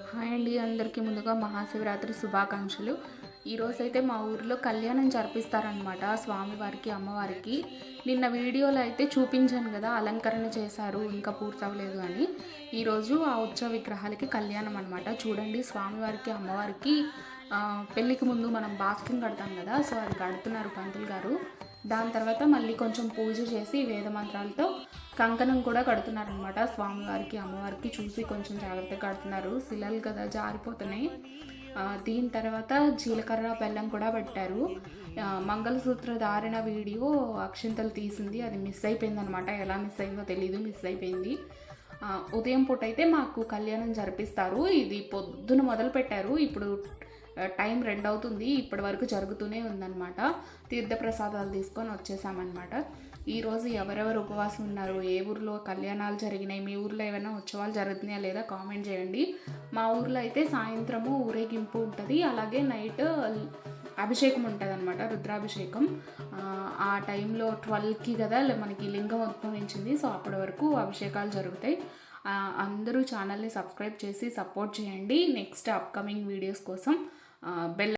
Hi అండి, అందరికీ ముందుగా మహాశివరాత్రి శుభాకాంక్షలు. ఈరోజైతే మా ఊరిలో కళ్యాణం జరిపిస్తారనమాట స్వామివారికి, అమ్మవారికి. నిన్న వీడియోలో అయితే చూపించాను కదా, అలంకరణ చేశారు, ఇంకా పూర్తవలేదు అని. ఈరోజు ఆ ఉత్సవ విగ్రహాలకి కళ్యాణం అనమాట. చూడండి, స్వామివారికి, అమ్మవారికి పెళ్ళికి ముందు మనం బాస్కింగ్ కడతాం కదా, సో అది కడుతున్నారు పంతులు గారు. దాని తర్వాత మళ్ళీ కొంచెం పూజ చేసి వేద మంత్రాలతో కంకణం కూడా కడుతున్నారనమాట స్వామివారికి, అమ్మవారికి. చూసి కొంచెం జాగ్రత్తగా కడుతున్నారు, శిలలు కదా జారిపోతున్నాయి. దీని తర్వాత జీలకర్ర బెల్లం కూడా పెట్టారు. మంగళసూత్ర ధారణ వీడియో అక్షింతలు తీసింది, అది మిస్ అయిపోయింది అనమాట. ఎలా మిస్ అయిందో తెలీదు, మిస్ అయిపోయింది. ఉదయం పూట అయితే మాకు కళ్యాణం జరిపిస్తారు. ఇది పొద్దున మొదలు పెట్టారు, ఇప్పుడు టైం 2 అవుతుంది. ఇప్పటి వరకు జరుగుతూనే ఉందన్నమాట. తీర్థప్రసాదాలు తీసుకొని వచ్చేసామన్నమాట. ఈరోజు ఎవరెవరు ఉపవాసం ఉన్నారు, ఏ ఊరిలో కళ్యాణాలు జరిగినాయి, మీ ఊర్లో ఏమైనా ఉత్సవాలు జరుగుతున్నాయా లేదా కామెంట్ చేయండి. మా ఊర్లో అయితే సాయంత్రము ఊరేగింపు ఉంటుంది, అలాగే నైట్ అభిషేకం ఉంటుంది అనమాట, రుద్రాభిషేకం. ఆ టైంలో 12కి కదా మనకి లింగం ఉద్భవించింది, సో అప్పటి వరకు అభిషేకాలు జరుగుతాయి. అందరూ ఛానల్ని సబ్స్క్రైబ్ చేసి సపోర్ట్ చేయండి. నెక్స్ట్ అప్కమింగ్ వీడియోస్ కోసం బెల్